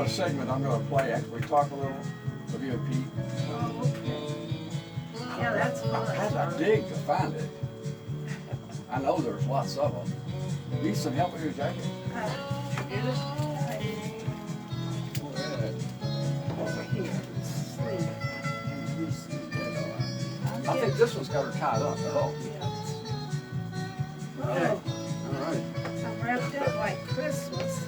a segment I'm going to play after we talk a little with you and Pete. Oh, okay. Yeah, that's fun. I had to dig to find it. I know there's lots of them. Need some help with your jacket? Did you get it? Over here. Sleeve. I think this one's got her tied up. Oh. Okay. Oh, All right. I'm wrapped up like Christmas.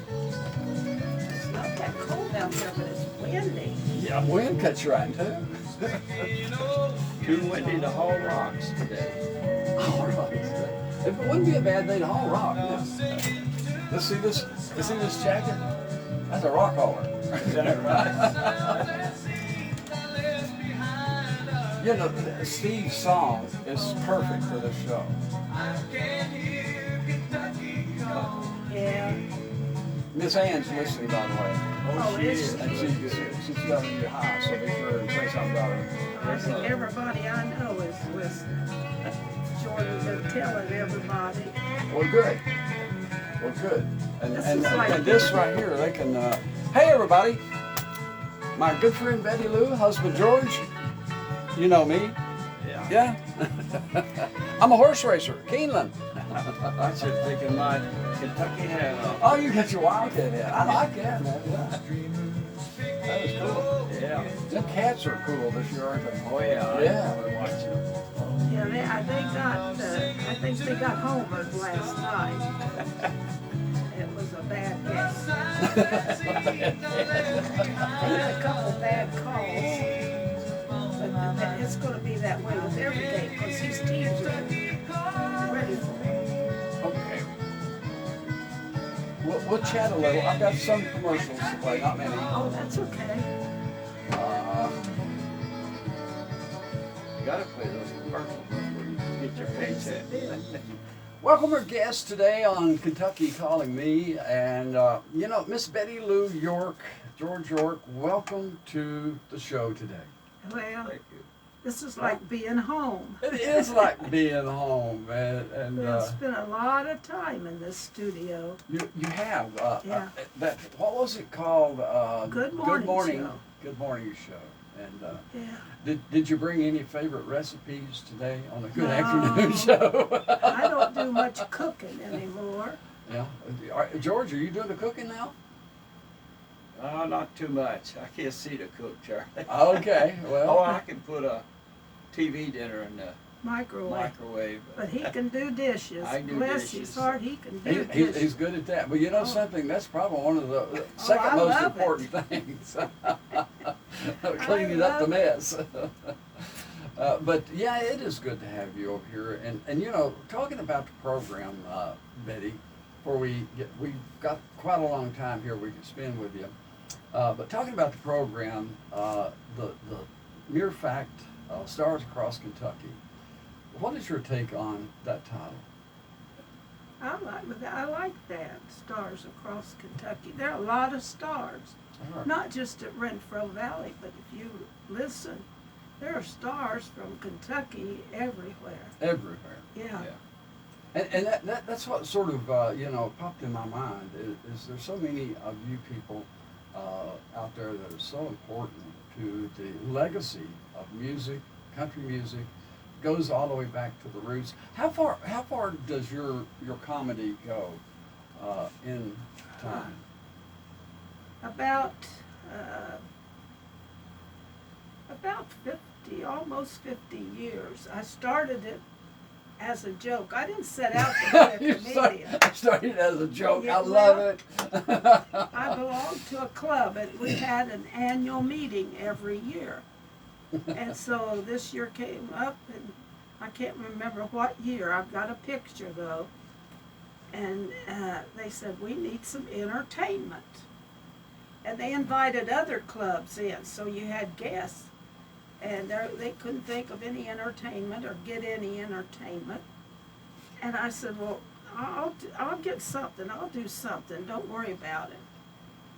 It's not that cold out there, but it's windy. Yeah, wind cuts you right too. Too windy to haul rocks today. Haul rocks. It wouldn't be a bad day to haul rock. Yeah. Let's see this. Let's see this jacket. That's a rock hauler. Is that right? You know, Steve's song is perfect for this show. Yeah. Miss Ann's listening, by the way. Oh, she is is. she? And she's telling you hi, so be sure and say something about her. I think everybody I know is listening. Jordan's been telling everybody. Well, good. Well, good. And, This and, is like- and this right here, they can, hey everybody, my good friend Betty Lou, husband George, you know me. Yeah. Yeah? I'm a horse racer, Keeneland. I should think of my Kentucky hat on. Oh, you got your Wildcat hat. I like that, man. Yeah. That is cool. Yeah. Them cats are cool this year, aren't they? Oh yeah. Yeah. We're watching them. Yeah, I think they got homered last night. It was a bad game. They had a couple bad calls. But it's going to be that way with every game because these teams are ready for it. Okay. We'll chat a little. I've got some commercials to play, not many. Oh, that's okay. You gotta play those commercials before you get your paycheck. Welcome our guest today on Kentucky Calling Me, and you know, Miss Betty Lou York, George York, welcome to the show today. Well, Thank you. this is like being home. It is like being home, and We'll spend a lot of time in this studio. you have Yeah. that. What was it called? Good Morning Show. Good morning show. And Yeah. did you bring any favorite recipes today on a Good No. Afternoon show? I don't do much cooking anymore. Yeah. George, are you doing the cooking now? Oh, not too much. I can't see to cook, Charlie. Okay. Well. Oh, I can put a TV dinner in the Microwave. microwave. But he can do dishes. I do Bless dishes. his heart, he can do dishes. He's good at that. But you know Oh. something? That's probably one of the second I most love important things. Cleaning up the love mess. But yeah, it is good to have you over here. And you know, talking about the program, Betty, before we've got quite a long time here we can spend with you. But talking about the program, the mere fact, Stars Across Kentucky. What is your take on that title? I like that, Stars Across Kentucky. There are a lot of stars, All right. not just at Renfro Valley, but if you listen, there are stars from Kentucky everywhere. Everywhere. Yeah. And that's what sort of popped in my mind is there's so many of you people out there that are so important to the legacy of music, country music, goes all the way back to the roots. How far does your comedy go in time? About 50, almost 50 years. I started it as a joke. I didn't set out to be a comedian. Started as a joke. Yeah, I love well, it. I belonged to a club, and we had an annual meeting every year. And so this year came up, and I can't remember what year. I've got a picture, though. And they said, we need some entertainment. And they invited other clubs in, so you had guests. And they couldn't think of any entertainment or get any entertainment. And I said, well, I'll get something. I'll do something. Don't worry about it.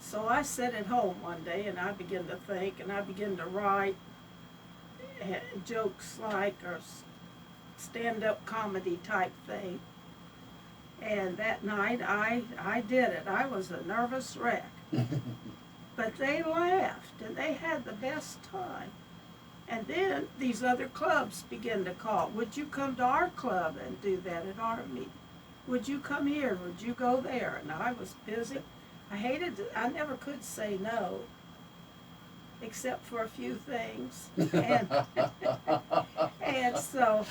So I sat at home one day, and I began to think, and I began to write jokes like, or stand-up comedy type thing. And that night, I did it. I was a nervous wreck. But they laughed, and they had the best time. And then these other clubs began to call. Would you come to our club and do that at our meeting? Would you come here? Would you go there? And I was busy. I never could say no, except for a few things. And so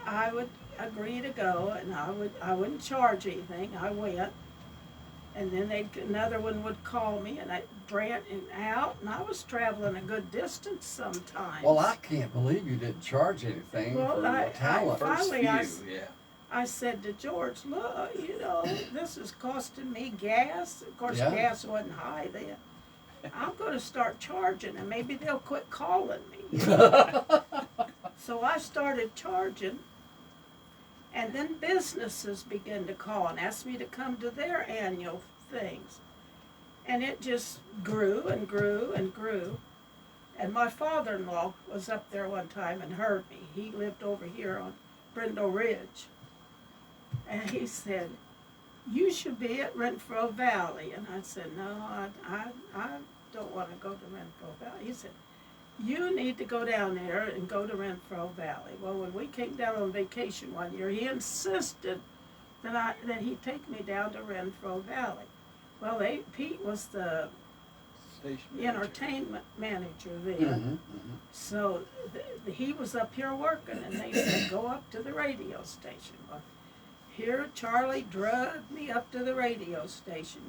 I would agree to go, and I wouldn't charge anything. I went. And then another one would call me, and I'd rant and out, and I was traveling a good distance sometimes. Well, I can't believe you didn't charge anything for your talent. Finally, Yeah. I said to George, look, this is costing me gas. Of course, Yeah. gas wasn't high then. I'm going to start charging, and maybe they'll quit calling me. So I started charging. And then businesses began to call and ask me to come to their annual things. And it just grew and grew and grew. And my father-in-law was up there one time and heard me. He lived over here on Brindle Ridge. And he said, you should be at Renfro Valley. And I said, no, I don't want to go to Renfro Valley. He said, you need to go down there and go to Renfro Valley. Well, when we came down on vacation one year, he insisted that he'd take me down to Renfro Valley. Well, Pete was the Station manager. entertainment manager then. Mhm, mhm. So he was up here working, and they said, go up to the radio station. Well, here Charlie drugged me up to the radio station,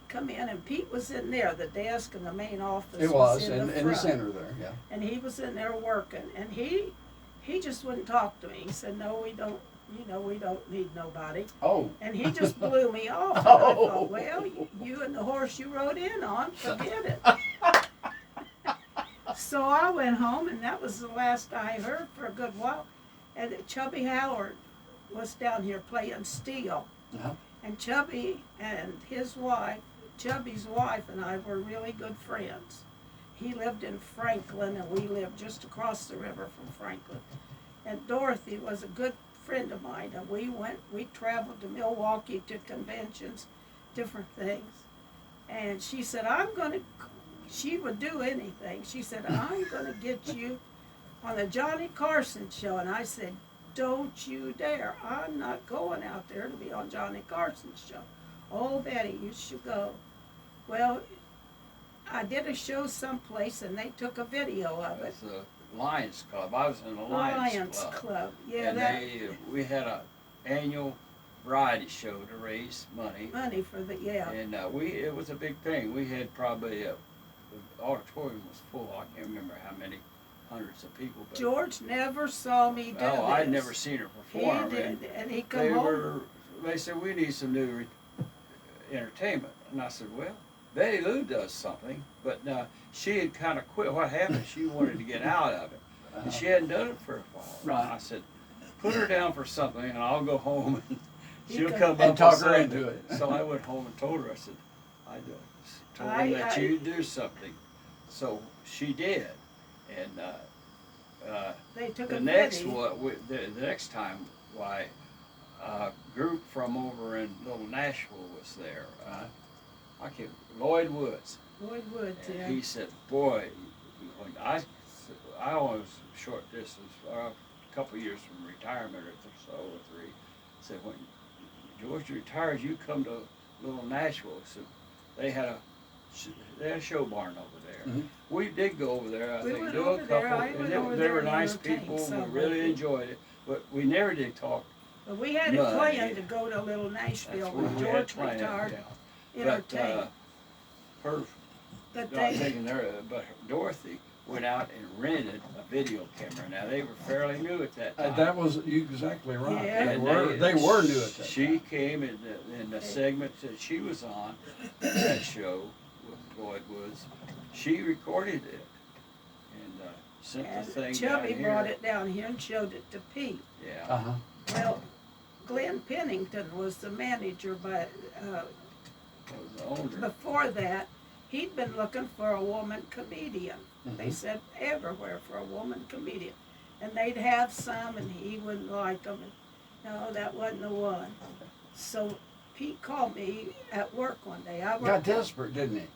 Come in, and Pete was in there, the desk and the main office. It was in the in the center there, yeah. And he was in there working, and he just wouldn't talk to me. He said, no, we don't need nobody. Oh. And he just blew me off. And I thought, well, you and the horse you rode in on, forget it. So I went home, and that was the last I heard for a good while. And Chubby Howard was down here playing steel. Uh-huh. And Chubby's wife and I were really good friends. He lived in Franklin, and we lived just across the river from Franklin. And Dorothy was a good friend of mine, and we traveled to Milwaukee to conventions, different things. And she said, she would do anything. She said, I'm gonna get you on the Johnny Carson show. And I said, don't you dare. I'm not going out there to be on Johnny Carson's show. Oh, Betty, you should go. Well, I did a show someplace, and they took a video of it. It's the Lions Club. I was in the Lions Club. Yeah, And we had an annual variety show to raise money. money for the, yeah. And it was a big thing. We had probably, the auditorium was full. I can't remember how many hundreds of people. But George never saw me do this. I'd never seen her perform. He did, and he They come home. They said, we need some new entertainment. And I said, well, Betty Lou does something, but she had kind of quit. What happened? She wanted to get out of it, and she hadn't done it for a while. Right. I said, put her down for something, and I'll go home, and she'll can- come up And talk with her something. into it. So I went home and told her. I said, I told I- her that I- you do something. So she did, and They took the a next video. the next time, a group from over in Little Nashville was there. Lloyd Woods. Lloyd Woods, And yeah. he said, boy, when I was short distance, a couple of years from retirement or so, or three. Said, when George retires, you come to Little Nashville. So they had a show barn over there. Mhm. We did go over there, I We think, went do over a there. couple, I and went they, over they there were and nice entertained people, some we of really them. enjoyed it, but we never did talk. But we had it Money. planned to go to Little That's Nashville what when we had George planned, retired, yeah. entertained. Her But not they, taking their, but Dorothy went out and rented a video camera. Now they were fairly new at that time. That was you exactly right. Yeah. They And were new at that She time. came in the segment that she was on, that show with Lloyd Woods. She recorded it and sent the and thing Chubby down brought here. it down here and showed it to Pete. Yeah. Uh-huh. Well, Glenn Pennington was the manager, but Was the owner. before that, he'd been looking for a woman comedian. They Mhm. said everywhere for a woman comedian. And they'd have some, and he wouldn't like them. And, no, that wasn't the one. So Pete called me at work one day. I Got worked desperate, didn't he?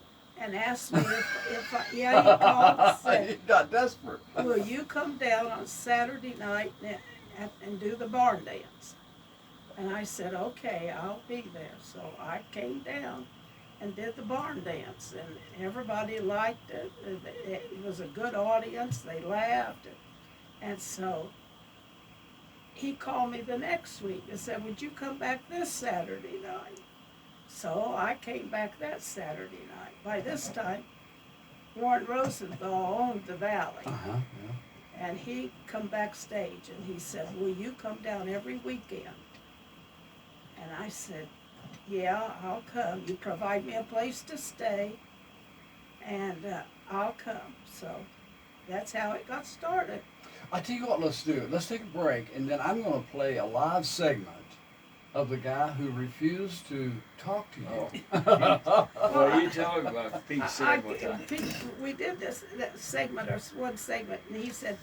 and asked me if I, yeah, he called and He said, got desperate. will you come down on Saturday night and do the barn dance? And I said, okay, I'll be there. So I came down and did the barn dance, and everybody liked it. It was a good audience. They laughed. And so he called me the next week and said, would you come back this Saturday night? So I came back that Saturday night. By this time, Warren Rosenthal owned the valley. Uh-huh, yeah. And he come backstage and he said, will you come down every weekend? And I said, yeah, I'll come. You provide me a place to stay, and I'll come. So that's how it got started. I'll tell you what, let's do it. Let's take a break, and then I'm going to play a live segment of the guy who refused to talk to you. Well, you talk about Pete said one time. We did that segment, or one segment, and he said,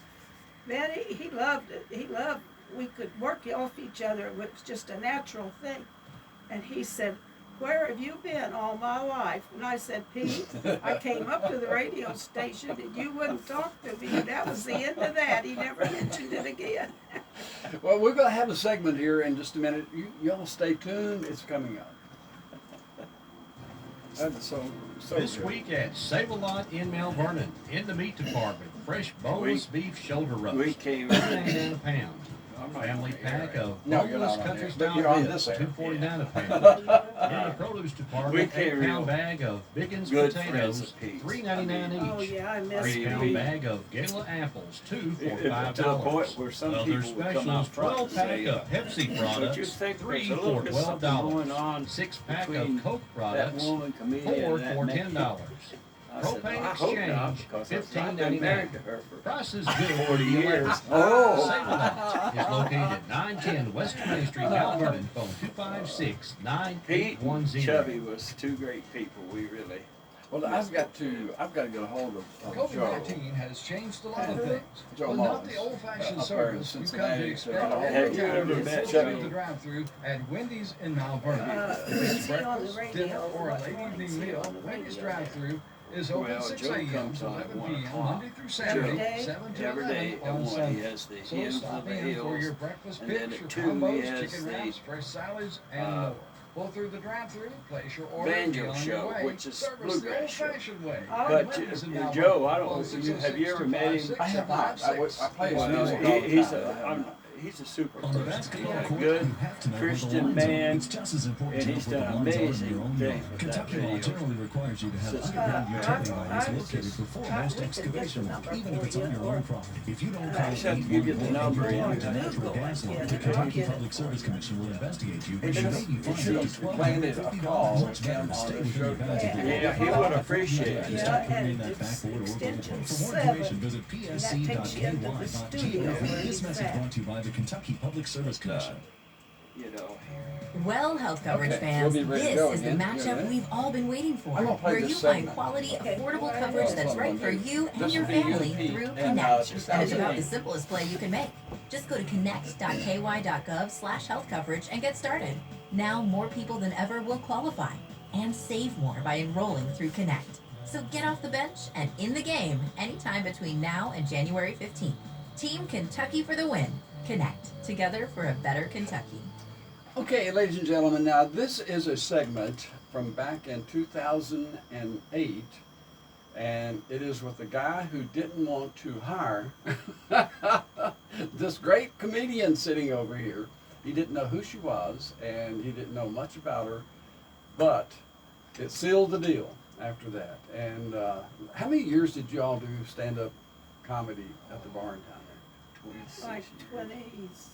man, he loved it. He loved, we could work off each other. It was just a natural thing. And he said, where have you been all my life? And I said, Pete, I came up to the radio station and you wouldn't talk to me. And that was the end of that. He never mentioned it again. Well, we're going to have a segment here in just a minute. Y'all stay tuned. It's coming up. That's so This good. week at Save-A-Lot in Mount Vernon, in the meat department, fresh boneless beef shoulder roast, We came. $2.99 a pound. I'm not Family on the air, pack right? of No, you're boneless not on country there, style but you're on ribs, this air. $2.49 a pound. In the produce We department, can't 8-pound real bag of Biggins good potatoes, friends of Pete's. $3.99 Oh, each. yeah, I missed Really? 8-pound it. bag of Gala apples, 2 for To a $5. point where some Other people would come out specials, front and 12-pack say, of Pepsi don't you products, think 3 there's a little for bit something going $12. on 6-pack between of Coke that products, woman 4 comedian and that for man? $10. I said, Propane I hope not, exchange, because I've been married to her for Price is good 40 years. Oh. Save-A-Lot is located at 910 West Main Street, Mount Vernon. Phone Pete and 256-9810. Chubby was two great people. We really. Well, I've got to get a hold of Joe. COVID-19 has changed a lot of things, Joe but not Mullins, the old-fashioned up there in service we've come Cincinnati, to expect so all have the you ever time met at Chubby? the drive-through at Wendy's in Mount Vernon. It's on the Breakfast, radio, dinner, or a what late morning's evening here meal, on the Wendy's radio. drive-through is open Well, 6 Joe a.m. comes to on at 11 1 p.m. o'clock. Monday through Saturday, Joe. 7 to Every 11 day at on 1 he Sunday. has the So hymns stop of the in for your hills. breakfast And then picks, your at 2 he combos, has chicken the, wraps, fresh salads, and uh, more. Pull through the drive-through, place your order, banjo be on show, your way. which is Service the bluegrass show. old-fashioned way. Oh, But Wendy's in uh, Mount Joe, Vernon. I Call don't know. Have you ever met him? I have not. I play his Well, music all the he's time. I have not. he's a super On the person. basketball He's a court, good you have to know where the Christian lines are. man. It's just as important and to know he's where the done lines are in amazing your own things yard. with Kentucky that law video. generally requires you to have System. underground utility I lines was located just- before I- most we could get excavation the work, number even if for it's on you, your or- own property. If you don't I call just have to give you the 811 number and in. report the natural Google gas it, line, yeah, the Kentucky get it Public for Service you. Commission will investigate you He and should may have- be he fined should up have to planted a call $1,250. with Much better him to on stay the within your show. bounds if you Yeah, he would appreciate it. to Yeah, start putting in and that back it's order over the extension phone. For more 7, information, visit and that takes you into the studio psc.ky.gov. where This he's message at. brought to you by the Kentucky Public Service Commission. You know. Well, health coverage Okay, fans, we'll be ready to this go is the again. matchup Yeah. we've all been waiting for, I'm gonna play where this you segment. find quality, Okay, affordable well, coverage well, that's well, right for well, you and this your will be you and family Pete through and, Connect. And it's about 2008. the simplest play you can make. Just go to connect.ky.gov/health coverage and get started. Now more people than ever will qualify and save more by enrolling through Connect. So get off the bench and in the game anytime between now and January 15th. Team Kentucky for the win. Connect. Together for a better Kentucky. Okay, ladies and gentlemen, now this is a segment from back in 2008, and it is with a guy who didn't want to hire this great comedian sitting over here. He didn't know who she was, and he didn't know much about her, but it sealed the deal after that. And how many years did y'all do stand-up comedy at the barn down there? 26 Like years.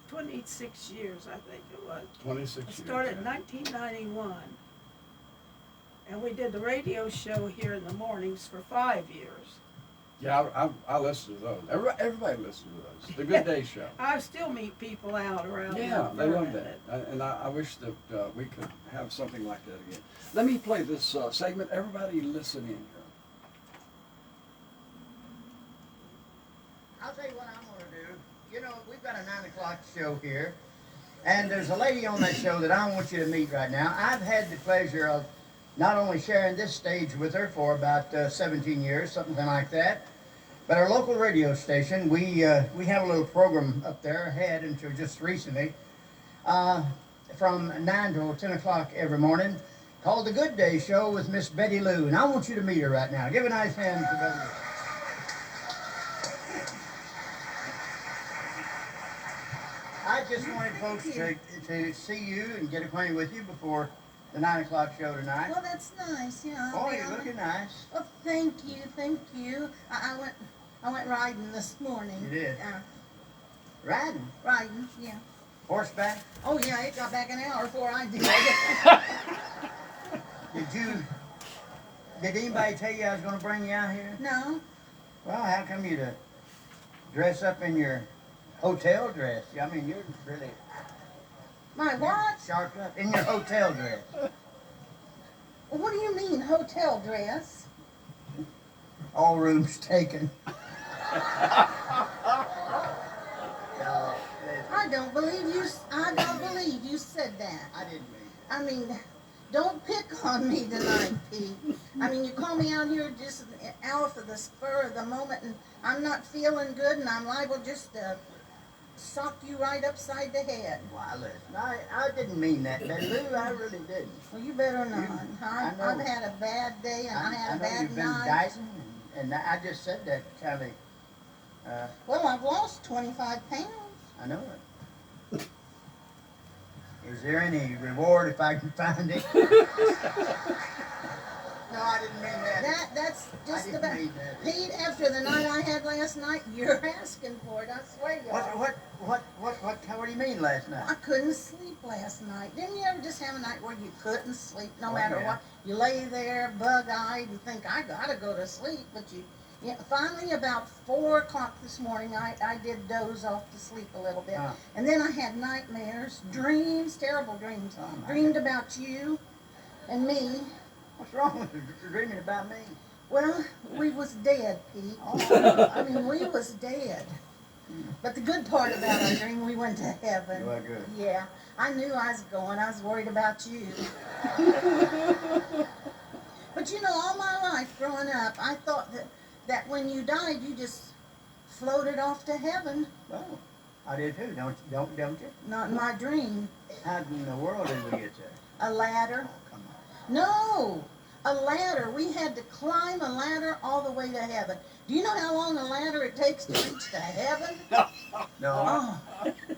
26 years, I think it was. 26 I years. started in 1991, and we did the radio show here in the mornings for 5 years. Yeah, I listen to those. Everybody listens to those. The Good Day Show. I still meet people out around. Yeah, Mount they love Vernon that. And I wish that we could have something like that again. Let me play this segment. Everybody listen in here. I'll tell you what I'm going to do. You know, we've got a 9 o'clock show here, And there's a lady on that show that I want you to meet right now. I've had the pleasure of not only sharing this stage with her for about 17 years, something like that, but our local radio station, we have a little program up there, had until just recently, from 9 till 10 o'clock every morning, called The Good Day Show with Miss Betty Lou. And I want you to meet her right now. Give a nice hand to Betty Lou. I just wanted folks to see you and get acquainted with you before the 9 o'clock show tonight. Well, that's nice, yeah. Oh, you're looking nice. Well, thank you. I went riding this morning. You did? Riding? Riding, yeah. Horseback? Oh, yeah, it got back an hour before I did. Did anybody tell you I was going to bring you out here? No. Well, how come you to dress up in your hotel dress? I mean, you're really My what? sharp up in your hotel dress. What do you mean, hotel dress? All rooms taken. I don't believe you said that. I didn't mean. I mean, don't pick on me tonight, Pete. I mean, you call me out here just out of the spur of the moment, and I'm not feeling good, and I'm liable just to sock you right upside the head. Why, listen, I didn't mean that, Betty Lou. I really didn't. Well, you better not. I've had a bad day, and I had a bad you've been night. dieting, and I just said that, Charlie. Well, I've lost 25 pounds. I know it. Is there any reward if I can find it? No, I didn't mean that. That's just I didn't about. mean that. Pete, after the night I had last night, you're asking for it. I swear you are. What do you mean last night? I couldn't sleep last night. Didn't you ever just have a night where you couldn't sleep no Oh, matter yeah. what? You lay there bug-eyed and think, I gotta go to sleep, but finally about 4 o'clock this morning, I did doze off to sleep a little bit. And then I had nightmares, dreams, terrible dreams. Oh, my Dreamed about you and me. What's wrong with you dreaming about me? Well, we was dead, Pete. Oh. I mean, we was dead. But the good part about our dream, we went to heaven. Well, good. Yeah, I knew I was going. I was worried about you. But you know, all my life growing up, I thought that when you died, you just floated off to heaven. Well, I did too, don't you? Not in my dream. How in the world did we get there? A ladder. Oh, come on. No, a ladder. We had to climb a ladder all the way to heaven. Do you know how long a ladder it takes to reach to heaven? No, Oh,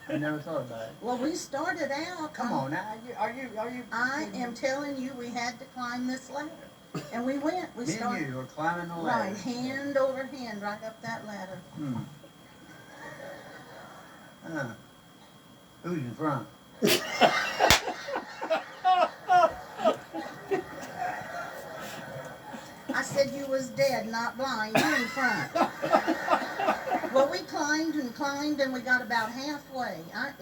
I never thought about it. well, we started out. Come on now, are you? I am telling you, we had to climb this ladder. And we went. We Me started. and you were climbing the ladder. Right, hand over hand, right up that ladder. Who's in front? I said you was dead, not blind. You in front. Well, we climbed and climbed, and we got about halfway.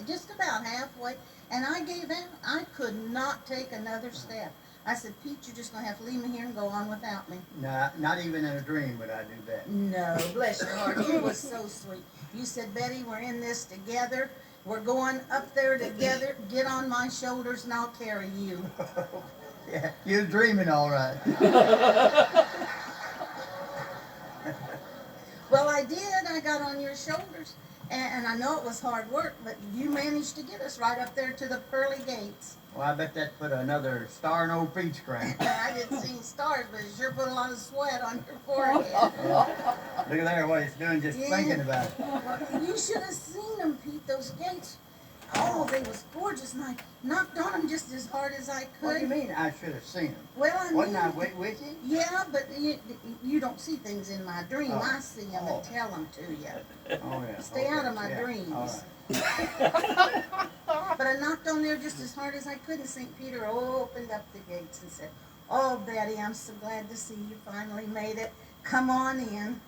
Just about halfway, and I gave out. I could not take another step. I said, Pete, you're just going to have to leave me here and go on without me. No, not even in a dream would I do that. No, bless your heart. You was so sweet. You said, Betty, we're in this together. We're going up there together. Get on my shoulders and I'll carry you. Yeah, you're dreaming all right. Well, I did. I got on your shoulders. And I know it was hard work, but you managed to get us right up there to the pearly gates. Well, I bet that put another star in old Pete's crown. I didn't see stars, but it sure put a lot of sweat on your forehead. Look at there, what he's doing, just thinking about it. Well, you should have seen them, Pete, those gates. Oh, they was gorgeous, and I knocked on them just as hard as I could. What do you mean I should have seen him? Well, I mean, Wasn't I with you? Yeah, but you don't see things in my dream. Oh. I see them and tell them to you. Oh, yeah. Stay out of my dreams. All right. But I knocked on there just as hard as I could, and St. Peter opened up the gates and said, "Oh, Betty, I'm so glad to see you finally made it. Come on in.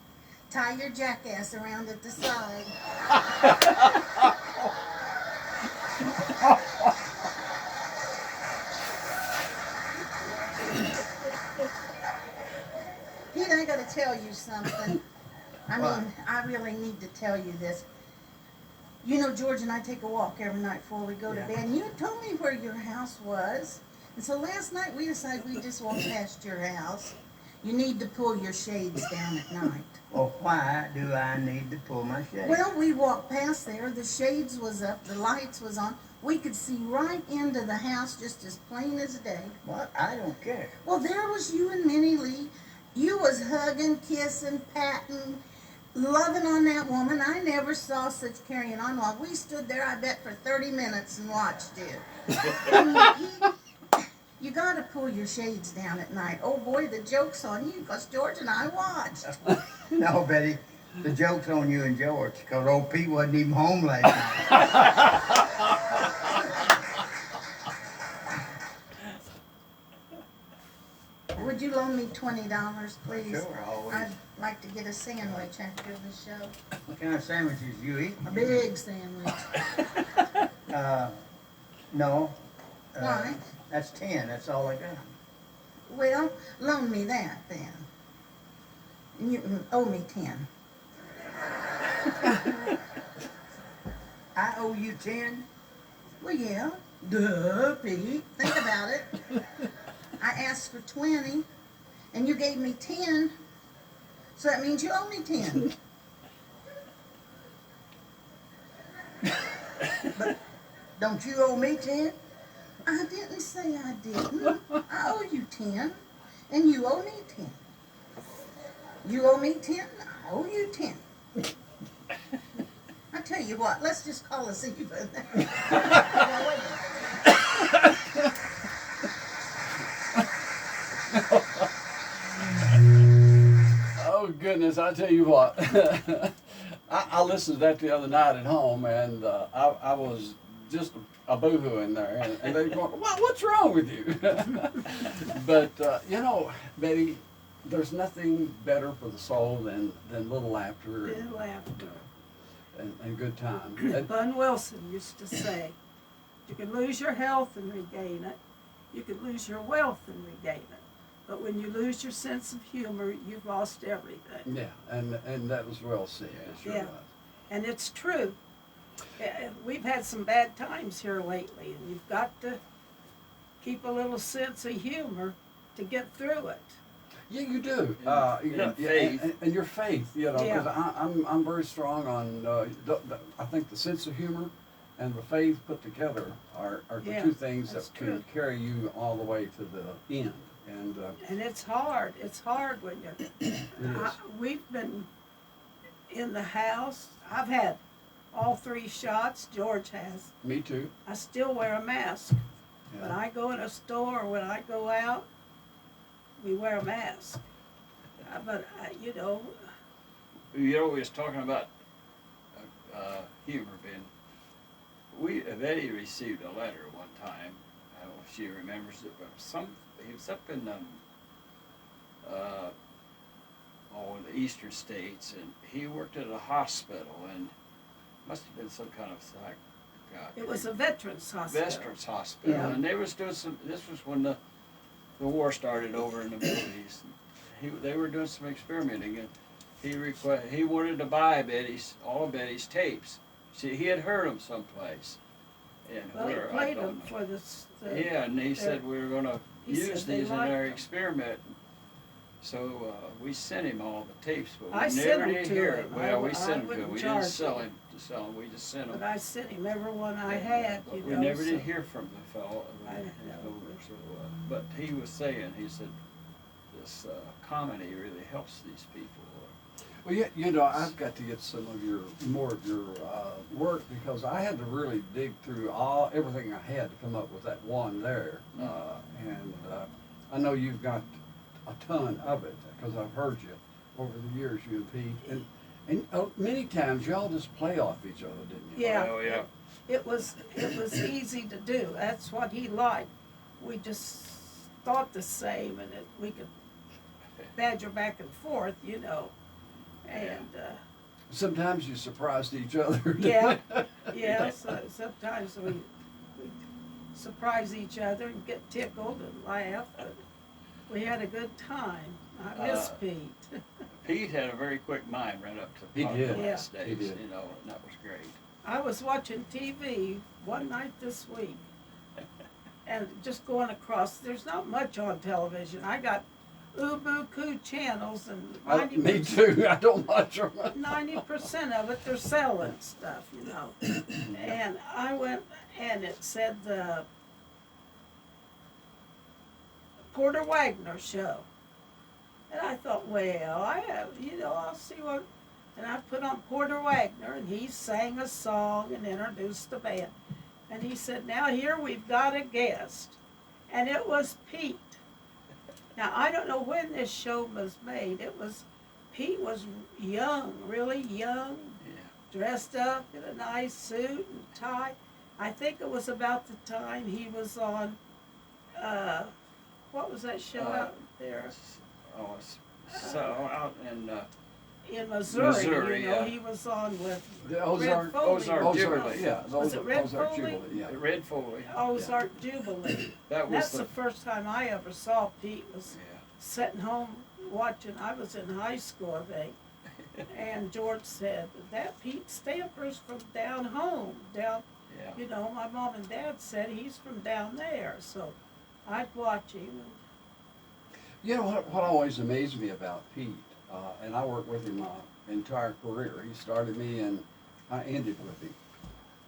Tie your jackass around at the side." Pete, I gotta tell you something. I What? mean, I really need to tell you this. You know, George and I take a walk every night before we go Yeah. to bed. And you told me where your house was. And so last night we decided we'd just walk past your house. You need to pull your shades down at night. Well, why do I need to pull my shades? Well, we walked past there. The shades was up. The lights was on. We could see right into the house just as plain as day. What? I don't care. Well, there was you and Minnie Lee. You was hugging, kissing, patting, loving on that woman. I never saw such carrying on while we stood there, I bet, for 30 minutes and watched you. You gotta pull your shades down at night. Oh boy, the joke's on you, because George and I watched. No, Betty, the joke's on you and George, because old Pete wasn't even home last night. Would you loan me $20, please? Sure, always. I'd like to get a sandwich after the show. What kind of sandwiches you eat? A big sandwich. No. Why? That's 10, that's all I got. Well, loan me that then. And you owe me 10. I owe you 10? Well, yeah. Duh, Pete. Think about it. I asked for 20, and you gave me 10. So that means you owe me 10. But don't you owe me 10? I didn't say I didn't. I owe you 10, and you owe me 10. You owe me 10, I owe you 10. I tell you what, let's just call us even. Oh goodness, I tell you what. I listened to that the other night at home, and I was just a boohoo in there, and they going, "Well, what's wrong with you?" But you know, Betty, there's nothing better for the soul than little laughter Good laughter. and good time. And, Bun Wilson used to say, you can lose your health and regain it. You can lose your wealth and regain it. But when you lose your sense of humor, you've lost everything. yeah, and that was well said. It sure Yeah. was. And it's true. We've had some bad times here lately, and you've got to keep a little sense of humor to get through it. Yeah, you do. You know, faith. and your faith, you know, Yeah. because I'm very strong on. I think the sense of humor and the faith put together are the Yeah, two things that's that can true. carry you all the way to the end. And And it's hard. It's hard when you're. it is. We've been in the house. I've had all 3 shots. George has. Me too. I still wear a mask. When Yeah. I go in a store or when I go out, we wear a mask. But, you know, You know, we was talking about humor being. Betty received a letter one time. I don't know if she remembers it, but he was up in the eastern states, and he worked at a hospital, and must have been some kind of it was a veterans hospital. veterans hospital, Yeah. and they was doing some. This was when the war started over in the Middle East. They were doing some experimenting, and he wanted to buy all of Betty's tapes. See, he had heard them someplace, and Well, he where I played don't them know. for this. Yeah, and he said we were going to he use said they these in liked our them. experiment. So we sent him all the tapes, but we I sent never them did to hear him. it. Well, we I sent them to him. wouldn't We charge didn't sell him. him to sell them. We just sent But them. I sent him every one I had, But you we know. never so- did hear from the fellow. I know. But he was saying, he said, this comedy really helps these people. Well, you know, I've got to get more of your work, because I had to really dig through everything I had to come up with that one there. And I know you've got a ton of it, because I've heard you over the years, you and Pete. And many times y'all just play off each other, didn't you? Yeah. Oh, yeah. It was easy to do. That's what he liked. We just thought the same, and we could badger back and forth, you know. And Sometimes you surprised each other. yeah, yeah. So sometimes we surprise each other and get tickled and laugh. But we had a good time. I miss Pete. Pete had a very quick mind right up to He the did. last Yeah, he days, did. you know, and that was great. I was watching TV one night this week, and just going across, there's not much on television. I got Ubuku channels, and Me too. I don't watch them. 90% of it, they're selling stuff, you know. And I went, and it said the Porter Wagner show. And I thought, well, I'll see what. And I put on Porter Wagner, and he sang a song and introduced the band. And he said, now here we've got a guest. And it was Pete. Now, I don't know when this show was made. Pete was young, really young, dressed up in a nice suit and tie. I think it was about the time he was on, what was that show out there? So out In Missouri, Missouri, you know, yeah. he was on with The Ozark, Red Foley. Ozark Jubilee. Yeah, the Was it Red Ozark Foley? Jubilee, yeah. Red Foley. Ozark Jubilee. That was That's the first time I ever saw Pete. Was sitting home watching. I was in high school, I think. And George said, that Pete Stamper's from down home. You know, my mom and dad said he's from down there. So I'd watch him. You know what always amazed me about Pete, and I worked with him my entire career. He started me and I ended with him.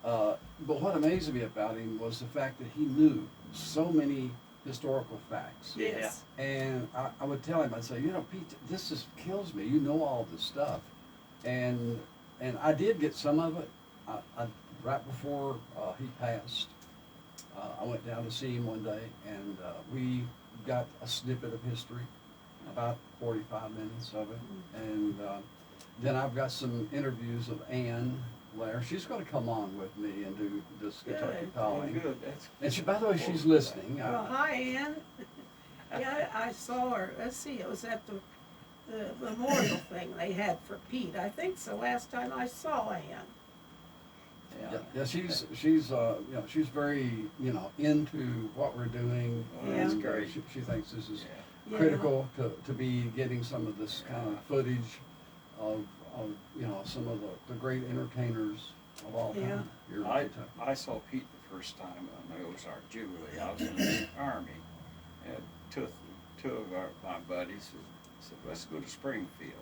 But what amazed me about him was the fact that he knew so many historical facts. Yes. And I would tell him, I'd say, you know, Pete, this just kills me. You know all this stuff. And I did get some of it. Right before he passed, I went down to see him one day, and we got a snippet of history, about 45 minutes of it. And then I've got some interviews of Ann Blair. She's going to come on with me and do this Kentucky Good. Calling. Good. And she, by the way, she's listening. Well, hi, Ann. Yeah, I saw her. Let's see, it was at the memorial thing they had for Pete. I think it's the last time I saw Ann. Yeah, she's she's very, into what we're doing. Well, that's And, great. She thinks this is Yeah. critical to be getting some of this kind of footage of some of the great entertainers of all time. Yeah. Here in I Kentucky. saw Pete the first time on the Ozark Jubilee. I was in the Army, and two of my buddies said, let's go to Springfield.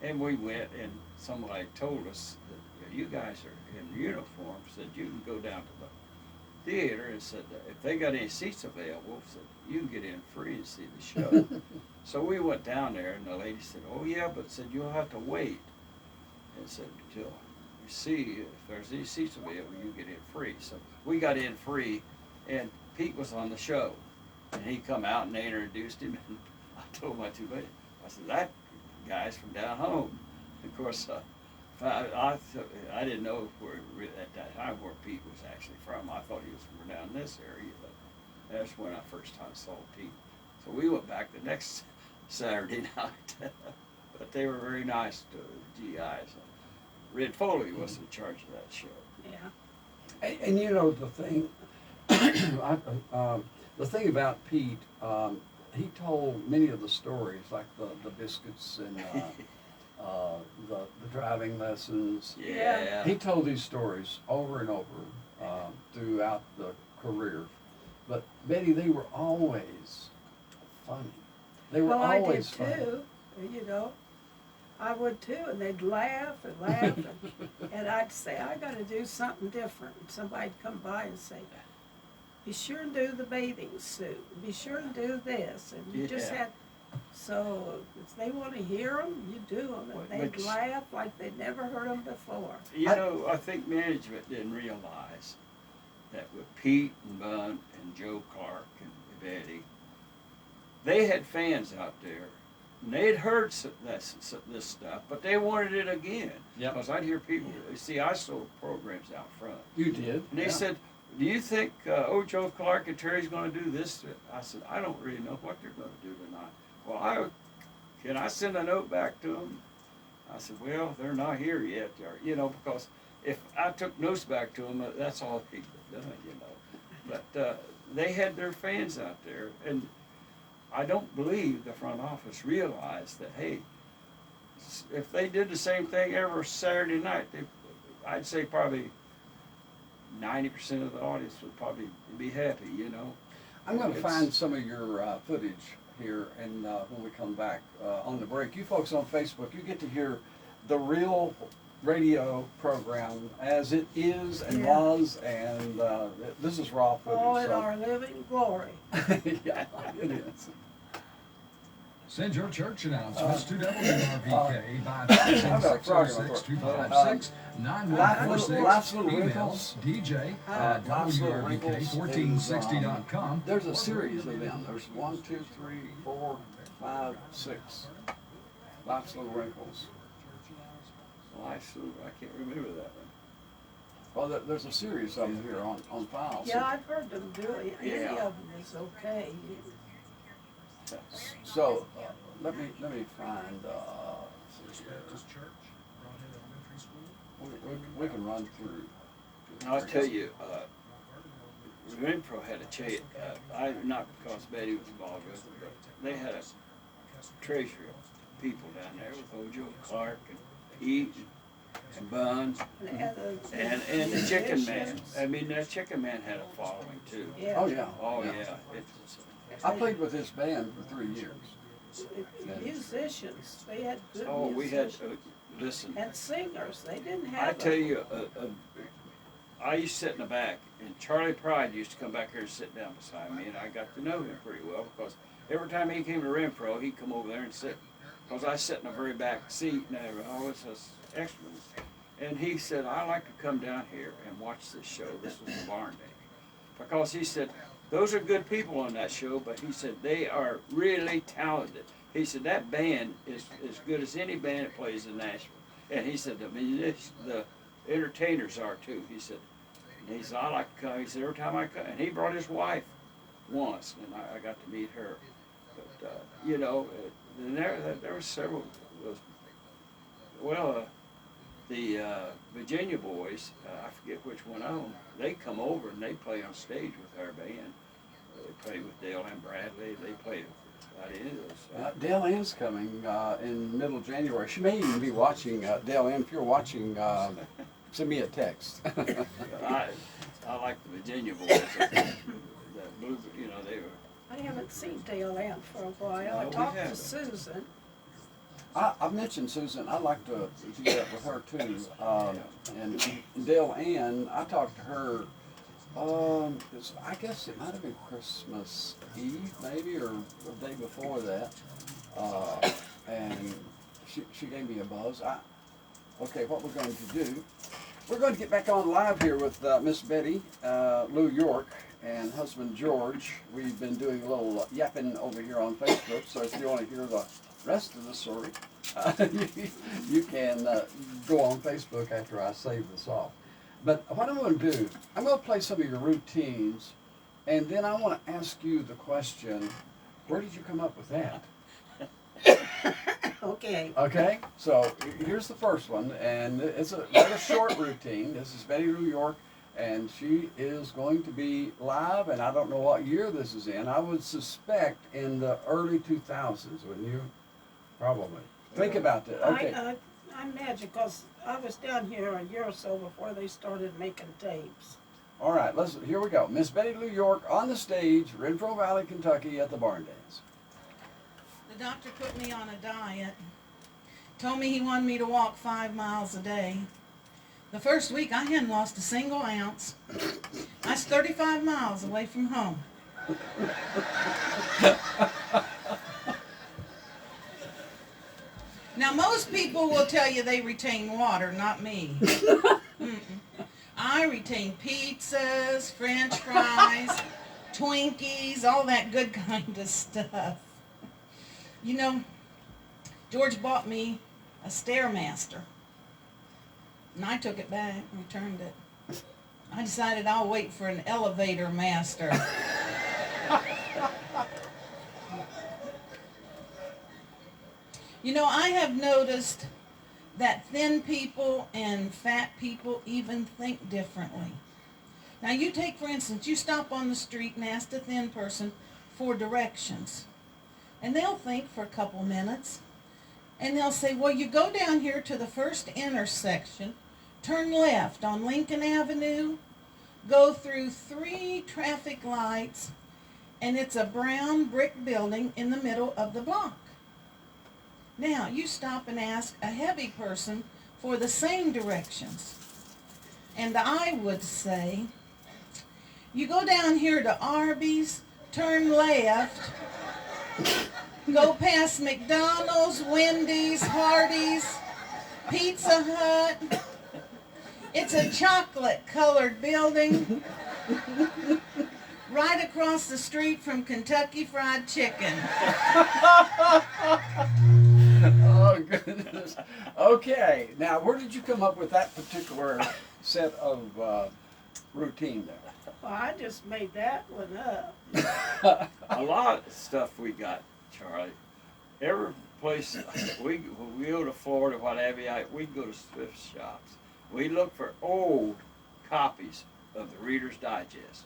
And we went, and somebody told us that you guys are in uniform, said you can go down to the theater, and said that if they got any seats available, said you can get in free and see the show. So we went down there, and the lady said, oh yeah, but said you'll have to wait. And said, till you see if there's any seats available, you get in free. So we got in free, and Pete was on the show. And he come out, and they introduced him, and I told my two buddies, I said, that guy's from down home. Of course, I didn't know at that time where Pete was actually from. I thought he was from down this area, but that's when I first time saw Pete. So we went back the next Saturday night, but they were very nice to the GIs. Red Foley was in charge of that show. Yeah. And the thing, the thing about Pete, he told many of the stories, like the biscuits and the driving lessons. Yeah. He told these stories over and over throughout the career. But Betty, they were always funny. They were always I did funny. too, I would too, and they'd laugh and laugh, and I'd say, I gotta do something different. And somebody'd come by and say, be sure and do the bathing suit, be sure and do this, and you just had, so if they wanna hear them, you do them, and they'd laugh like they'd never heard them before. I think management didn't realize that with Pete and Bun and Joe Clark and Betty, they had fans out there, and they had heard this stuff, but they wanted it again. Yep. Because I'd hear people, see, I sold programs out front. You did. And they said, do you think Joe Clark and Terry's going to do this? I said, I don't really know what they're going to do tonight. Well, can I send a note back to them? I said, well, they're not here yet. Because if I took notes back to them, that's all they could done, But they had their fans out there, and I don't believe the front office realized that, hey, if they did the same thing every Saturday night, I'd say probably 90% of the audience would probably be happy, you know. I'm going to It's- find some of your footage here, and when we come back on the break, you folks on Facebook, you get to hear the real radio program as it is and Yeah. was, and this is raw footage. All in so- our living glory. Yeah, it is. Send your church announcements to WRVK by I've got a frog in my 606-256-9146. Life's Little Email Wrinkles. DJ Life's Little Wrinkles WRVK1460.com. There's a series of them. There's 1, 2, 3, 4, 5, 6. Life's Little Wrinkles. Well, I can't remember that one. Well, there's a series of them here on file. Yeah, I've heard them do it. Any Yeah. of them is okay. So let me find. We can run through. I'll tell you, Renfro had a not because Betty was involved with it, but they had a treasury of people down there with old Joe Clark and Pete and Bun and the Chicken Man. I mean, that Chicken Man had a following too. Yeah. Oh yeah. Oh yeah. yeah. It was, I played with this band for 3 years. Musicians, they had good oh, we had, musicians. listen, And singers, they didn't have. I tell you, I used to sit in the back, and Charlie Pride used to come back here and sit down beside me, and I got to know him pretty well, because every time he came to Renfro, he'd come over there and sit, because I sat in the very back seat, and I was just excellent. And he said, I like to come down here and watch this show. This was the Barn Day. Because he said, those are good people on that show, but he said, they are really talented. He said, that band is as good as any band that plays in Nashville. And he said, the entertainers are too. He said, I like to come. He said, every time I come, and he brought his wife once, and I got to meet her. But, you know, and there were several, the Virginia boys, I forget which one of them, they come over and they play on stage with our band. They play with Dale and Bradley. They play about any of those. Dale Ann's coming in middle January. She may even be watching. Dale Ann, if you're watching, send me a text. I like the Virginia boys. The blue, you know, they were. I haven't seen Dale Ann for a while. I No, we talked to haven't. Susan. I've mentioned Susan. I'd like to do that with her too. And Dale Ann, I talked to her. I guess it might have been Christmas Eve, maybe, or the day before that. And she gave me a buzz. Okay, what we're going to do? We're going to get back on live here with Miss Betty Lou York and husband George. We've been doing a little yapping over here on Facebook. So if you want to hear the rest of the story, you can go on Facebook after I save this off. But what I'm going to do, I'm going to play some of your routines, and then I want to ask you the question, where did you come up with that? Okay. Okay, so here's the first one, and it's a rather short routine. This is Betty Lou York, and she is going to be live, and I don't know what year this is in. I would suspect in the early 2000s, wouldn't you? Probably. Think about that. Okay. I imagine, because I was down here a year or so before they started making tapes. All right, here we go. Miss Betty Lou York on the stage, Renfro Valley, Kentucky, at the Barn Dance. The doctor put me on a diet. Told me he wanted me to walk 5 miles a day. The first week I hadn't lost a single ounce. I was 35 miles away from home. Now most people will tell you they retain water, not me. I retain pizzas, French fries, Twinkies, all that good kind of stuff. You know, George bought me a Stairmaster, and I took it back, returned it. I decided I'll wait for an elevator master. You know, I have noticed that thin people and fat people even think differently. Now you take, for instance, you stop on the street and ask a thin person for directions. And they'll think for a couple minutes. And they'll say, well, you go down here to the first intersection, turn left on Lincoln Avenue, go through 3 traffic lights, and it's a brown brick building in the middle of the block. Now, you stop and ask a heavy person for the same directions. And I would say, you go down here to Arby's, turn left, go past McDonald's, Wendy's, Hardee's, Pizza Hut. It's a chocolate-colored building right across the street from Kentucky Fried Chicken. Oh, goodness. Okay, now where did you come up with that particular set of routine there? Well, I just made that one up. A lot of stuff we got, Charlie. Every place when we go to Florida, what have you, we go to thrift shops. We look for old copies of the Reader's Digest.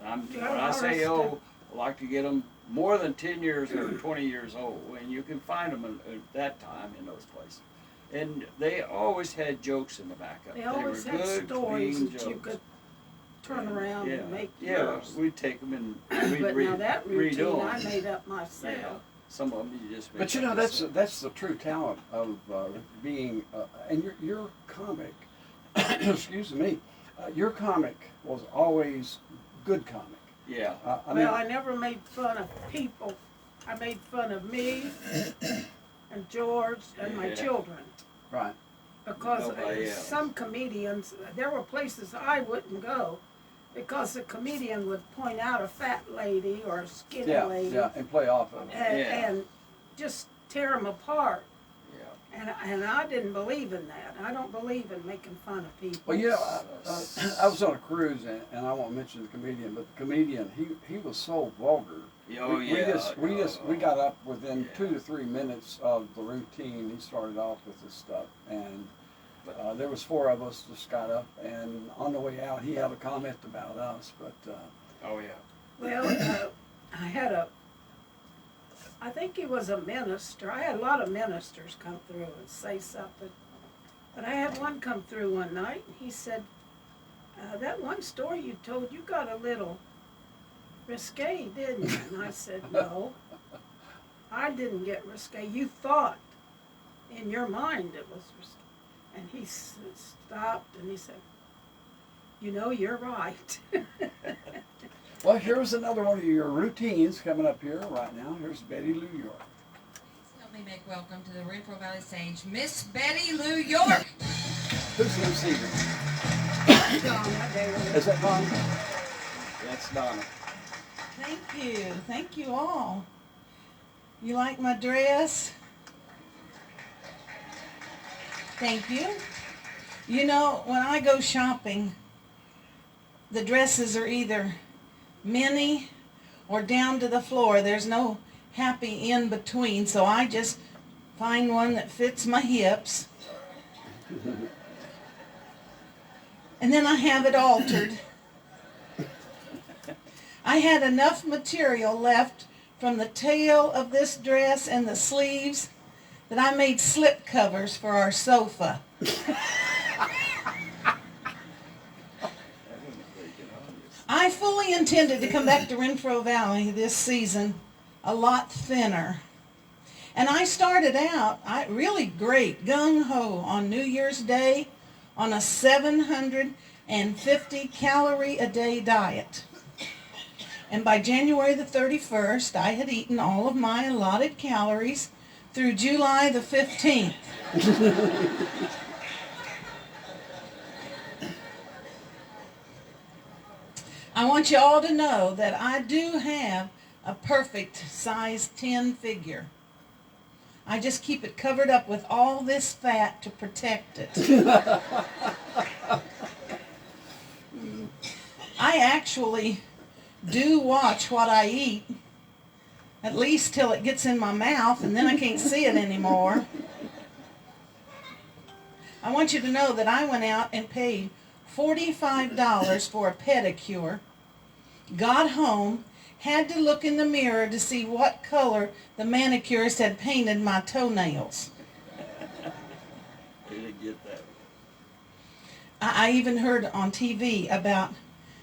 When I say old, I like to get them more than 10 years or 20 years old, and you can find them at that time in those places. And they always had jokes in the back of it. They always were had good, stories clean that jokes. you could turn around and make Yeah, yours. we'd take them and we'd But now that routine redo I them. made up myself. Yeah, some of them you just make But you up know, yourself. that's the true talent of being, and your comic, excuse me, your comic was always good comic. Yeah. I mean, Well, I never made fun of people. I made fun of me and George and my Yeah. children. right. Because Nobody else. some comedians, there were places I wouldn't go because the comedian would point out a fat lady or a skinny Yeah, lady yeah, and play off of it. and just tear them apart. Yeah. And I didn't believe in that. I don't believe in making fun of people. Well, you know, I was on a cruise, and I won't mention the comedian, but the comedian, he was so vulgar. Oh, yeah. We got up within Yeah. 2 to 3 minutes of the routine. He started off with this stuff, and there was 4 of us just got up, and on the way out, he had a comment about us, but Oh, yeah. Well, I think he was a minister. I had a lot of ministers come through and say something. But I had one come through one night, and he said, that one story you told, you got a little risque, didn't you? And I said, no, I didn't get risque. You thought in your mind it was risque. And he stopped and he said, you know, you're right. well, here's another one of your routines coming up here right now. Here's Betty Lou York. Help me make welcome to the Renfro Valley stage, Miss Betty Lou York. Who's Lou Seaver? Donna Daly. Is that Donna? That's Donna. Thank you all. You like my dress? Thank you. You know, when I go shopping, the dresses are either mini or down to the floor. There's no happy in between, so I just find one that fits my hips. And then I have it altered. I had enough material left from the tail of this dress and the sleeves that I made slip covers for our sofa. I fully intended to come back to Renfro Valley this season a lot thinner. And I started out really great, gung-ho on New Year's Day on a 750 calorie a day diet. And by January the 31st, I had eaten all of my allotted calories through July the 15th. I want you all to know that I do have a perfect size 10 figure. I just keep it covered up with all this fat to protect it. I actually do watch what I eat, at least till it gets in my mouth, and then I can't see it anymore. I want you to know that I went out and paid $45 for a pedicure, got home, had to look in the mirror to see what color the manicurist had painted my toenails. They didn't get that. I even heard on TV about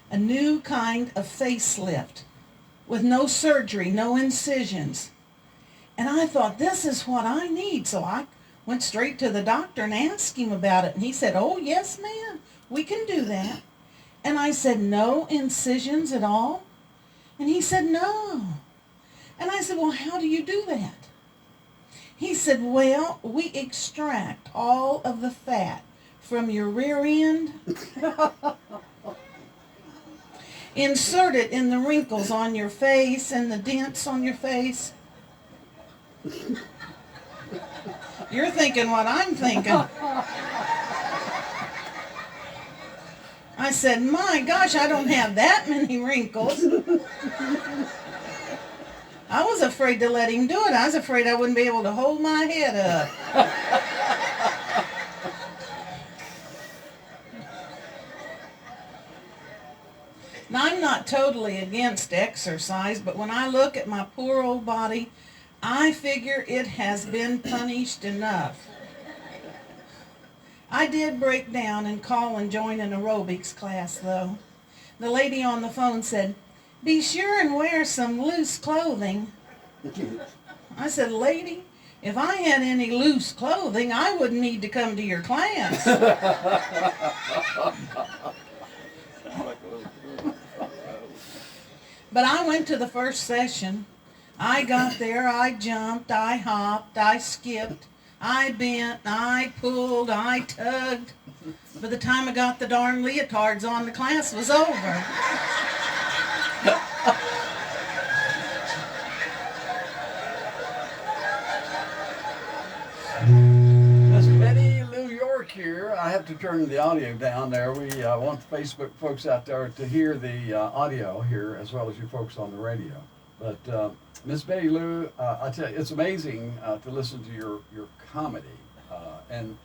a new kind of facelift with no surgery, no incisions. And I thought, this is what I need. So I went straight to the doctor and asked him about it. And he said, oh, yes, ma'am, we can do that. And I said, no incisions at all? And he said, no. And I said, well, how do you do that? He said, well, we extract all of the fat from your rear end, insert it in the wrinkles on your face and the dents on your face. You're thinking what I'm thinking. I said, my gosh, I don't have that many wrinkles. I was afraid to let him do it. I was afraid I wouldn't be able to hold my head up. Now, I'm not totally against exercise, but when I look at my poor old body, I figure it has been punished enough. I did break down and call and join an aerobics class, though. The lady on the phone said, be sure and wear some loose clothing. I said, lady, if I had any loose clothing, I wouldn't need to come to your class. But I went to the first session. I got there, I jumped, I hopped, I skipped, I bent, I pulled, I tugged. By the time I got the darn leotards on, the class was over. Miss Betty Lou York here. I have to turn the audio down there. We want the Facebook folks out there to hear the audio here as well as you folks on the radio. But Miss Betty Lou, I tell you, it's amazing to listen to your comedy. And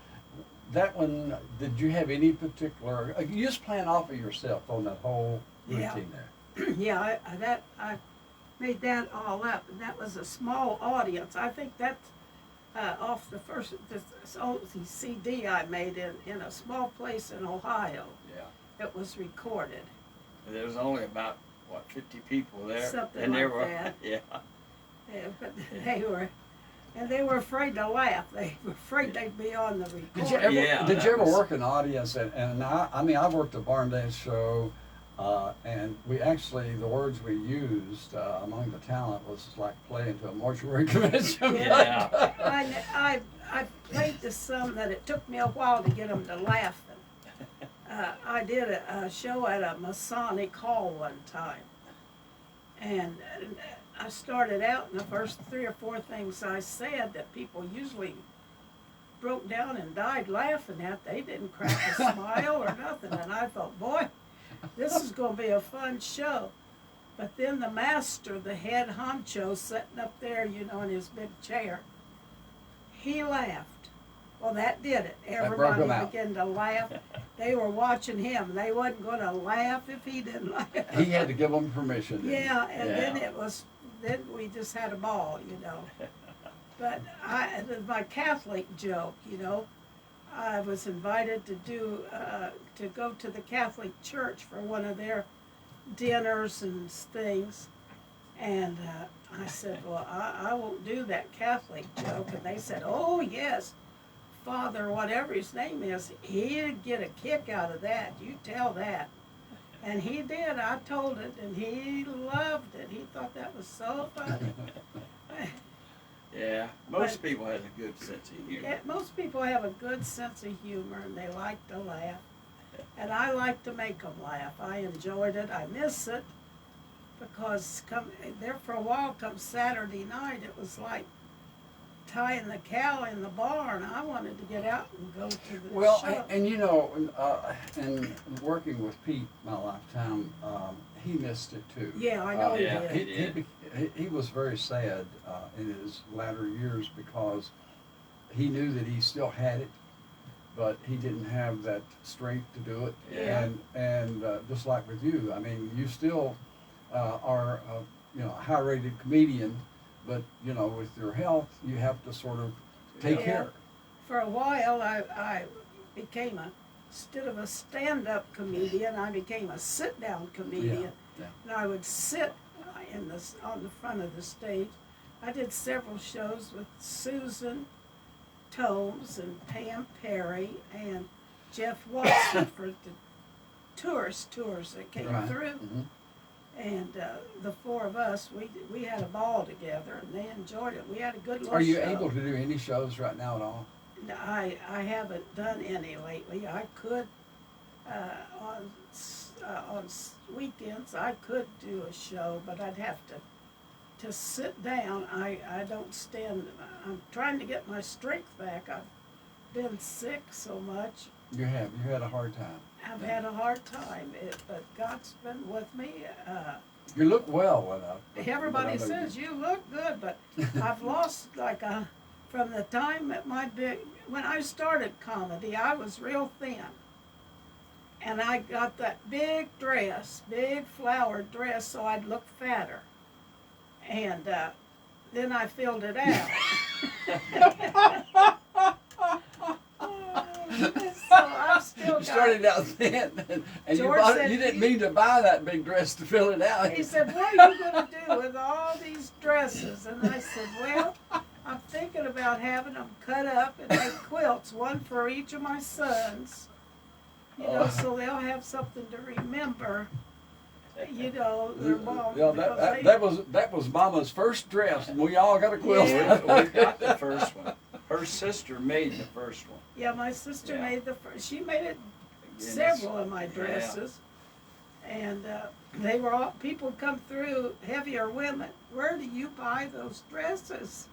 that one, did you have any particular, you just playing off of yourself on that whole routine there? Yeah, I made that all up, and that was a small audience. I think that's off the first CD I made in a small place in Ohio. Yeah. It was recorded. There was only about, 50 people there. Something and like they were, that. Yeah. Yeah, but they were afraid to laugh. They were afraid they'd be on the recording. Did you ever work an audience? And I mean, I've worked a barn dance show, and we actually, the words we used among the talent was like playing to a mortuary convention. Yeah. I played to some that it took me a while to get them to laugh. I did a show at a Masonic hall one time, and I started out, and the first 3 or 4 things I said that people usually broke down and died laughing at, they didn't crack a smile or nothing, and I thought, boy, this is going to be a fun show. But then the master, the head honcho, sitting up there, in his big chair, he laughed. Well, that did it. Everybody began to laugh. They were watching him. They wasn't going to laugh if he didn't laugh. He had to give them permission. Yeah, and then we just had a ball, But my Catholic joke, I was invited to go to the Catholic Church for one of their dinners and things. And I said, well, I won't do that Catholic joke. And they said, oh, yes, Father, whatever his name is, he'd get a kick out of that. You tell that. And he did. I told it, and he loved it. He thought that was so funny. Yeah, most people have a good sense of humor. Yeah, most people have a good sense of humor, and they like to laugh. And I like to make them laugh. I enjoyed it. I miss it because there for a while, come Saturday night, it was like tying the cow in the barn. I wanted to get out and go to the show. And and working with Pete my lifetime, he missed it too. Yeah, I know he did. He was very sad in his latter years because he knew that he still had it, but he didn't have that strength to do it. Yeah. And just like with you, I mean, you still are a high-rated comedian, but with your health, you have to sort of take care. For a while, I became a instead of a stand-up comedian, I became a sit-down comedian. Yeah. And I would sit on the front of the stage. I did several shows with Susan Tomes and Pam Perry and Jeff Watson for the tourist tours that came Right. through. Mhm. And the four of us, we had a ball together, and they enjoyed it. We had a good little Are you show. able to do any shows right now at all? No, I haven't done any lately. I could on weekends I could do a show, but I'd have to sit down. I don't stand. I'm trying to get my strength back. I've been sick so much. You had a hard time. I've had a hard time, but God's been with me. You look well enough. but I Everybody know says you look good, but I've lost from the time that when I started comedy, I was real thin. And I got that big flowered dress, so I'd look fatter. And then I filled it out. So I've still You started out thin, and George said you didn't you- mean to buy that big dress to fill it out. He said, "What are you going to do with all these dresses?" And I said, "Well, I'm thinking about having them cut up and make quilts, one for each of my sons, so they'll have something to remember, their mom." Yeah, because that was Mama's first dress, and we all got a quilt. Yeah. We got the first one. Her sister made the first one. Yeah, my sister Yeah. made the first. She made it Again, several of my dresses, and they were all people come through, heavier women. "Where do you buy those dresses?"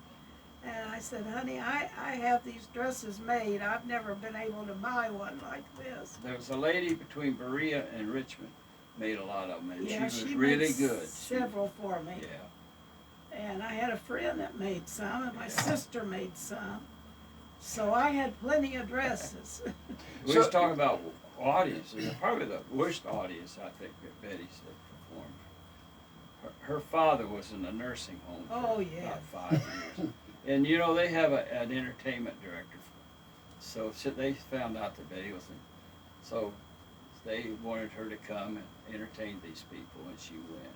And I said, "Honey, I have these dresses made. I've never been able to buy one like this." There was a lady between Berea and Richmond made a lot of them, and Yeah, she was she really made good. several for me. Yeah. And I had a friend that made some, and my sister made some. So I had plenty of dresses. We was talking about audiences. Probably the worst audience I think that Betty said performed. Her father was in a nursing home for Oh, yeah. about 5 years. And they have an entertainment director. So they found out that Betty was so they wanted her to come and entertain these people, and she went.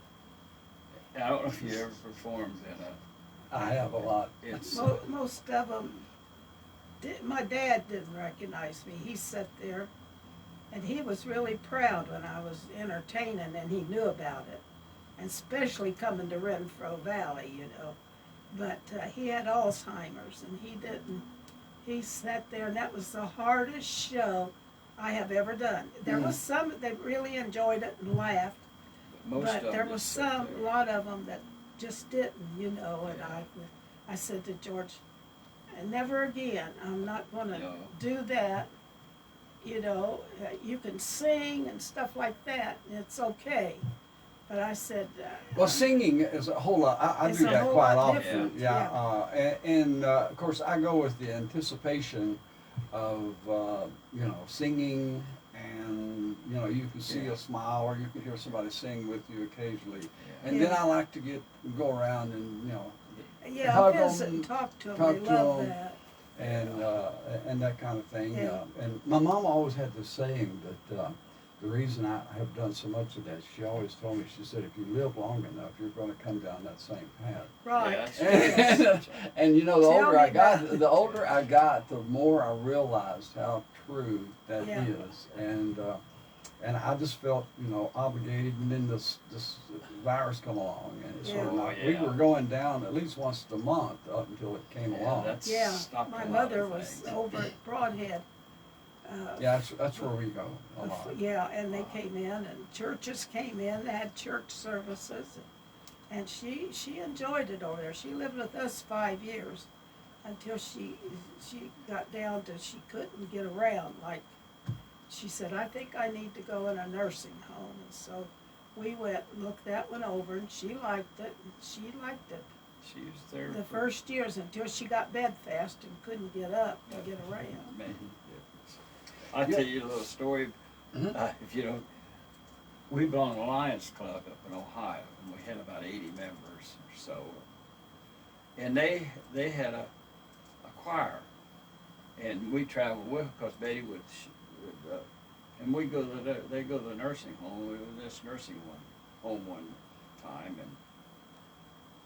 I don't know if you ever performed in I have a lot. it's Most of them, my dad didn't recognize me. He sat there, and he was really proud when I was entertaining, and he knew about it, and especially coming to Renfro Valley, But he had Alzheimer's, and he didn't. He sat there, and that was the hardest show I have ever done. There was some that really enjoyed it and laughed, most but of there them was just sit a there. lot of them that just didn't, And I said to George, "Never again. I'm not going to No. do that. You can sing and stuff like that, and it's okay." But I said, Well, singing is a whole lot. I It's do a that whole quite lot often. different, Yeah. And of course, I go with the anticipation of singing, and you can see a smile, or you can hear somebody sing with you occasionally. And then Yeah. I like to go around and yeah, hug visit 'em, and talk to them. talk They to love 'em. that. and that kind of thing. Yeah. And my mom always had this saying that the reason I have done so much of that, she always told me, she said, if you live long enough, you're going to come down that same path. Right. Yeah, that's And the Tell older me I got, about it. the older I got, the more I realized how true that Yeah. is. And I just felt, obligated. And then this virus come along, and it's sort of Yeah. like, Oh, we yeah. were going down at least once a month up until it came along. That's Yeah, stopped my a lot mother of was things. over at Broadhead. Yeah, that's where we go a lot. Yeah, and they came in, and churches came in, they had church services, and she enjoyed it over there. She lived with us 5 years until she got down to she couldn't get around. Like, she said, "I think I need to go in a nursing home." And so we went and looked that one over, and she liked it. And she liked it She was there the for first years until she got bedfast and couldn't get up to get around. many difference. I'll tell you a little story. Mhm. If you don't, we belong to Lions Club up in Ohio, and we had about 80 members or so. And they had a choir, and we traveled with, because Betty would and we go to they go to the nursing home. We were in this nursing home one time, and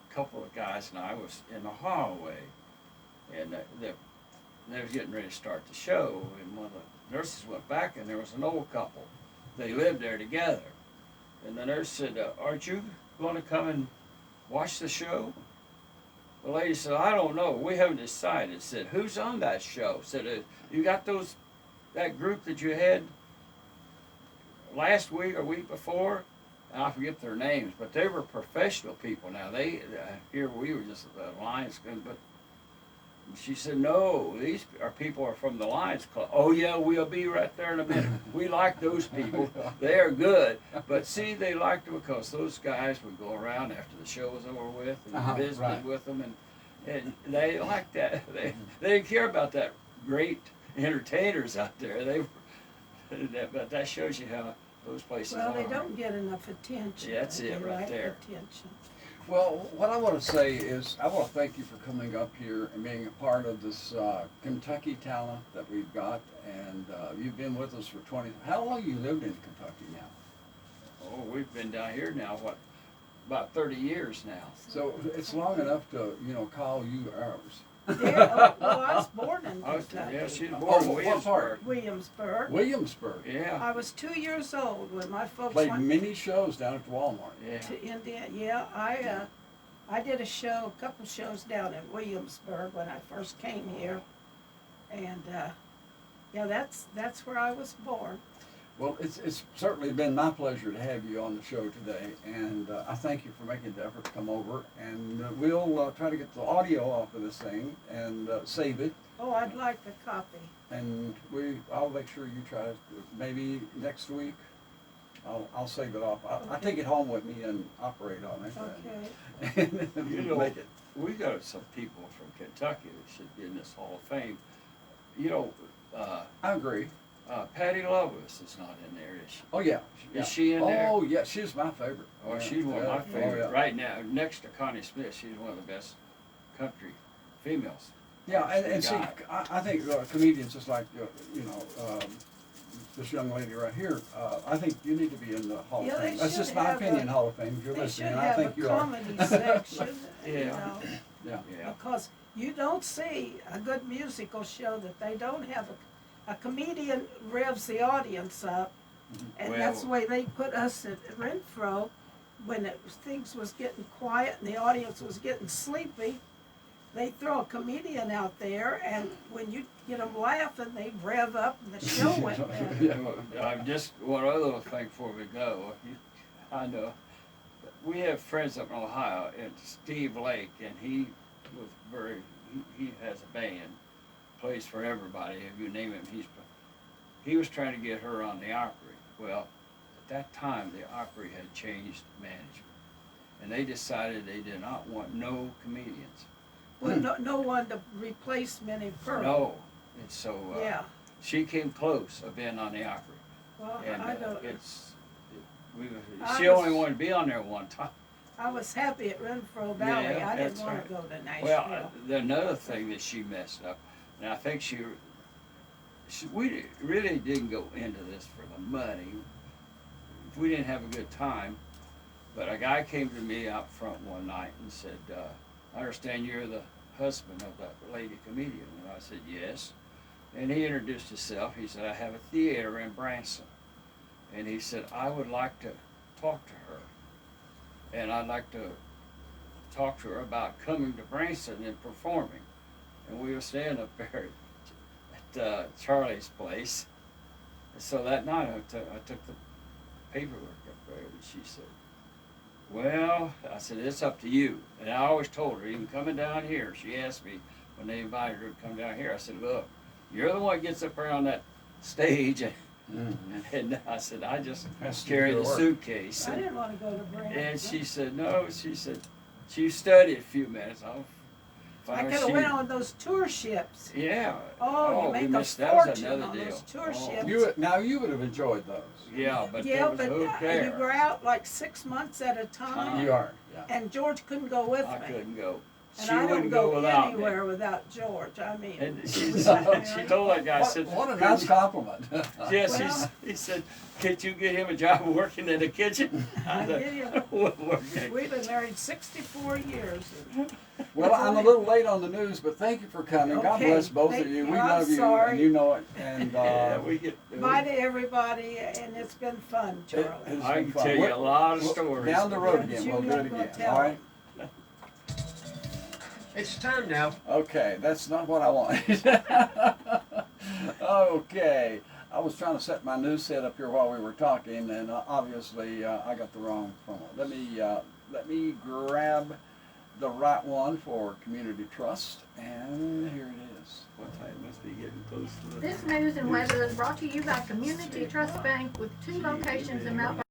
a couple of guys and I was in the hallway, and they was getting ready to start the show, and one of the nurses went back, and there was an old couple. They lived there together, and the nurse said, "Aren't you going to come and watch the show?" The lady said, "I don't know. We haven't decided." Said, "Who's on that show?" Said, "You got that group that you had last week or week before?" And I forget their names, but they were professional people. Now here we were just Lions Club, but she said, "No, these people are from the Lions Club." "Oh yeah, we'll be right there in a minute. We like those people. They are good." But see, they liked them because those guys would go around after the show was over with and visit with them, and they liked that. They didn't care about that great entertainers out there. But that shows you how those places are. Well, they don't get enough attention. Yeah, that's it They right like there. Attention. Well, what I want to say is I want to thank you for coming up here and being a part of this Kentucky talent that we've got, and you've been with us for 20. How long you lived in Kentucky now? Oh, we've been down here now, about 30 years now. So it's long enough to, call you ours. Yeah, well, I was born in Kentucky. Yeah, she was born in what part? Williamsburg. Williamsburg. Yeah. I was 2 years old when my folks Played went many shows down at the Walmart. Yeah. to India. Yeah, I did a couple shows down in Williamsburg when I first came here, and yeah, that's where I was born. Well, it's certainly been my pleasure to have you on the show today, and I thank you for making the effort to come over, and we'll try to get the audio off of this thing and save it, Oh, I'd like a copy. and I'll make sure you try to, maybe next week, I'll save it off. I take it home with me and operate on it. Okay. And You know, make it. we got some people from Kentucky that should be in this Hall of Fame. I agree. Patty Loveless is not in there, is she? Oh, yeah. Is she in there? Oh, yeah, she's my favorite. Oh, Yeah, she's one of my yeah, favorites. oh, yeah. Right now, next to Connie Smith, she's one of the best country females. Yeah, and She see, got- I think comedians just like, this young lady right here, I think you need to be in the Hall Yeah, of they Fame. That's should just my have opinion, a- Hall of Fame, if you're They should listening, and I have think a you are. comedy section, Yeah. you know, Yeah. Yeah. because you don't see a good musical show that they don't have a comedian revs the audience up, and that's the Well- way they put us at Renfro when things was getting quiet and the audience was getting sleepy. They throw a comedian out there, and when you get them laughing, they rev up, and the show went better. Yeah. Just one other thing before we go. I know we have friends up in Ohio, and Steve Lake, and he has a band, plays for everybody. If you name him, he was trying to get her on the Opry. Well, at that time, the Opry had changed management, and they decided they did not want no comedians. Well, no one to replace Minnie Pearl. No, and so Yeah, she came close of being on the Opry. well, And I don't. she only wanted to be on there one time. I was happy at Renfro Valley. Yeah, I didn't that's want right. to go to Nashville. Well, another thing that she messed up, and I think we really didn't go into this for the money. We didn't have a good time, but a guy came to me out front one night and said, "I understand you're the husband of that lady comedian." And I said, "Yes." And he introduced himself. He said, "I have a theater in Branson." And he said, "I would like to talk to her. And I'd like to talk to her about coming to Branson and performing." And we were staying up there at Charlie's place. And so that night I took the paperwork up there, and she said, "Well," I said, "it's up to you." And I always told her, even coming down here, she asked me when they invited her to come down here, I said, "Look, you're the one that gets up there on that stage." And I said, "I just Has to carry do the the work. suitcase." I didn't want to go to Branson. And she said, "No," she said, "she studied a few minutes. I'll I find could have went on those tour ships. Yeah. Oh, you we make a missed, that was fortune another on deal. those tour Oh, ships. You would have enjoyed those. Yeah, but Yeah, there was but who you cared? were out like 6 months at a time, You are, yeah. and George couldn't go with I me. couldn't go. And she I don't wouldn't go go without me. anywhere without George. I mean, And she we got married. told that guy, I What, said, what a nice compliment. yes, Well- he said, can't you get him a job working in the kitchen? I get you. Okay. We've been married 64 years. Well, I'm a little late on the news, but thank you for coming. God Okay, bless both thank of you. you. We I'm love you, sorry. and you know it. And Yeah, we get. Bye to everybody, and it's been fun, Charlie. it's I been can fun. tell you a lot of We'll- stories. Down the road But again, you're we'll do not it gonna again. tell All right. It's time now. Okay, that's not what I wanted. Okay, I was trying to set my news set up here while we were talking, and obviously I got the wrong promo. Let me grab the right one for Community Trust, and here it is. What time must be getting close to the. This news and weather is brought to you by Community Trust Bank with 2 locations in Mount